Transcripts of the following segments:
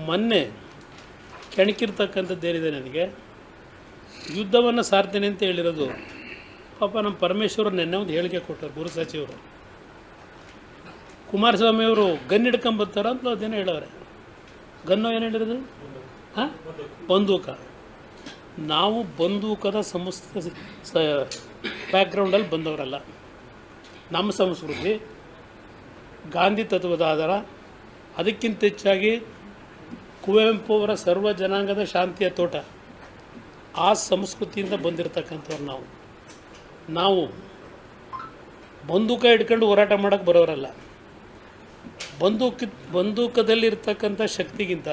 ಮೊನ್ನೆ ಕೆಣಕಿರ್ತಕ್ಕಂಥದ್ದೇನಿದೆ ನನಗೆ, ಯುದ್ಧವನ್ನು ಸಾರ್ತೇನೆ ಅಂತ ಹೇಳಿರೋದು. ಪಾಪ ನಮ್ಮ ಪರಮೇಶ್ವರ್ ನೆನ್ನೆ ಒಂದು ಹೇಳಿಕೆ ಕೊಟ್ಟರು, ಗೃಹ ಸಚಿವರು. ಕುಮಾರಸ್ವಾಮಿಯವರು ಗನ್ ಹಿಡ್ಕೊಂಬರ್ತಾರ ಅಂತ ಅದೇನೋ ಹೇಳವ್ರೆ. ಗನ್ನು ಏನು ಹೇಳಿರೋದು? ಹಾಂ, ಬಂದೂಕ. ನಾವು ಬಂದೂಕದ ಬ್ಯಾಕ್ಗ್ರೌಂಡಲ್ಲಿ ಬಂದವರಲ್ಲ. ನಮ್ಮ ಸಂಸ್ಕೃತಿ ಗಾಂಧಿ ತತ್ವದ ಆಧಾರ, ಅದಕ್ಕಿಂತ ಹೆಚ್ಚಾಗಿ ಕುವೆಂಪು ಅವರ ಸರ್ವ ಜನಾಂಗದ ಶಾಂತಿಯ ತೋಟ, ಆ ಸಂಸ್ಕೃತಿಯಿಂದ ಬಂದಿರತಕ್ಕಂಥವ್ರು ನಾವು ಬಂದೂಕ ಹಿಡ್ಕೊಂಡು ಹೋರಾಟ ಮಾಡೋಕ್ಕೆ ಬರೋರಲ್ಲ. ಬಂದೂಕದಲ್ಲಿರ್ತಕ್ಕಂಥ ಶಕ್ತಿಗಿಂತ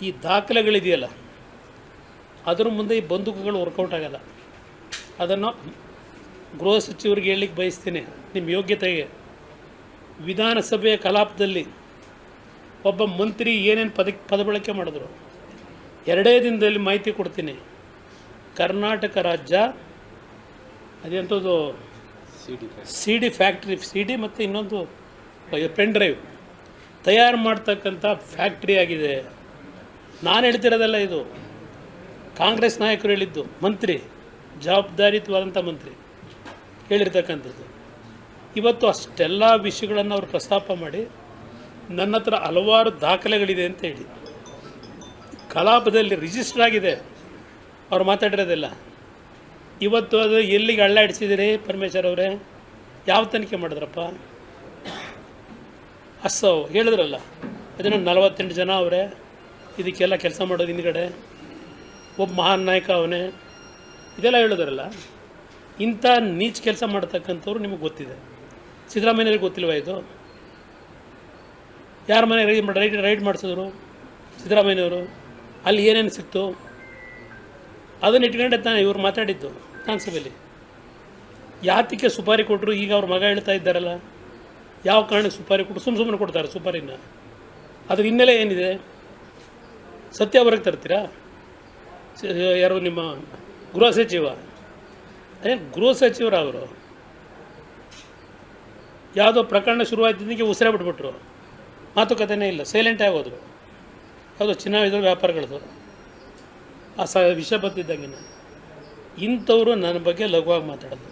ಈ ದಾಖಲೆಗಳಿದೆಯಲ್ಲ, ಅದರ ಮುಂದೆ ಈ ಬಂದೂಕಗಳು ವರ್ಕೌಟ್ ಆಗಲ್ಲ. ಅದನ್ನು ಗೃಹ ಸಚಿವರಿಗೆ ಹೇಳಲಿಕ್ಕೆ ಬಯಸ್ತೀನಿ, ನಿಮ್ಮ ಯೋಗ್ಯತೆಗೆ. ವಿಧಾನಸಭೆಯ ಕಲಾಪದಲ್ಲಿ ಒಬ್ಬ ಮಂತ್ರಿ ಏನೇನು ಪದ ಬಳಕೆ ಮಾಡಿದ್ರು, 2 ದಿನದಲ್ಲಿ ಮಾಹಿತಿ ಕೊಡ್ತೀನಿ. ಕರ್ನಾಟಕ ರಾಜ್ಯ ಅದೆಂಥದ್ದು C D factory, C D ಮತ್ತು ಇನ್ನೊಂದು ಪೆನ್ ಡ್ರೈವ್ ತಯಾರು ಮಾಡ್ತಕ್ಕಂಥ ಫ್ಯಾಕ್ಟ್ರಿ ಆಗಿದೆ. ನಾನು ಹೇಳ್ತಿರೋದಲ್ಲ, ಇದು ಕಾಂಗ್ರೆಸ್ ನಾಯಕರು ಹೇಳಿದ್ದು, ಮಂತ್ರಿ, ಜವಾಬ್ದಾರಿಯುತವಾದಂಥ ಮಂತ್ರಿ ಹೇಳಿರ್ತಕ್ಕಂಥದ್ದು. ಇವತ್ತು ಅಷ್ಟೆಲ್ಲ ವಿಷಯಗಳನ್ನು ಅವರು ಪ್ರಸ್ತಾಪ ಮಾಡಿ ನನ್ನ ಹತ್ರ ಹಲವಾರು ದಾಖಲೆಗಳಿದೆ ಅಂತ ಹೇಳಿ ಕಲಾಪದಲ್ಲಿ ರಿಜಿಸ್ಟರ್ ಆಗಿದೆ. ಅವ್ರು ಮಾತಾಡಿರೋದಿಲ್ಲ. ಇವತ್ತು ಅದು ಎಲ್ಲಿಗೆ ಅಳ್ಳಾಡಿಸಿದಿರಿ ಪರಮೇಶ್ವರ್ ಅವರೇ? ಯಾವ ತನಿಖೆ ಮಾಡಿದ್ರಪ್ಪ? ಹೇಳಿದ್ರಲ್ಲ, ಅದನ್ನು 48 ಜನ ಅವರೇ ಇದಕ್ಕೆಲ್ಲ ಕೆಲಸ ಮಾಡೋದು, ಹಿಂದ್ಗಡೆ ಒಬ್ಬ ಮಹಾನ್ ನಾಯಕ ಅವನೇ, ಇದೆಲ್ಲ ಹೇಳಿದ್ರಲ್ಲ. ಇಂಥ ನೀಚ ಕೆಲಸ ಮಾಡ್ತಕ್ಕಂಥವ್ರು ನಿಮಗೆ ಗೊತ್ತಿದೆ. ಸಿದ್ದರಾಮಯ್ಯವ್ರಿಗೆ ಗೊತ್ತಿಲ್ವ ಇದು? ಯಾರ ಮನೆ ರೈಡ್ ಮಾಡಿಸಿದ್ರು ಸಿದ್ದರಾಮಯ್ಯವರು? ಅಲ್ಲಿ ಏನೇನು ಸಿಕ್ತು ಅದನ್ನು ಇಟ್ಕೊಂಡೆ ತಾನೆ ಇವ್ರು ಮಾತಾಡಿದ್ದು ವಿಧಾನಸಭೆಯಲ್ಲಿ. ಯಾತಕ್ಕೆ ಸುಪಾರಿ ಕೊಟ್ಟರು? ಈಗ ಅವ್ರ ಮಗ ಹೇಳ್ತಾ ಇದ್ದಾರಲ್ಲ, ಯಾವ ಕಾರಣಕ್ಕೆ ಸುಪಾರಿ ಕೊಟ್ಟು ಸುಮ್ಮನೆ ಕೊಡ್ತಾರೆ ಸುಪಾರಿನ? ಅದ್ರ ಹಿನ್ನೆಲೆ ಏನಿದೆ? ಸತ್ಯ ಹೊರಗೆ ತರ್ತೀರಾ? ಯಾರು ನಿಮ್ಮ ಗೃಹ ಸಚಿವ? ಗೃಹ ಸಚಿವರು ಅವರು ಯಾವುದೋ ಪ್ರಕರಣ ಶುರುವಾಯ್ತಿದ್ದಕ್ಕೆ ಉಸಿರೇ ಬಿಟ್ಬಿಟ್ರು, ಮಾತುಕತೆನೇ ಇಲ್ಲ, ಸೈಲೆಂಟ್ ಆಗೋದ್ರು. ಯಾವುದೋ ಚಿನ್ನ ವ್ಯಾಪಾರಗಳದು ಆ ವಿಷಯ ಬರ್ತಿದ್ದಂಗೆ ಇಂಥವರು ನನ್ನ ಬಗ್ಗೆ ಲಘುವಾಗಿ ಮಾತಾಡೋದು.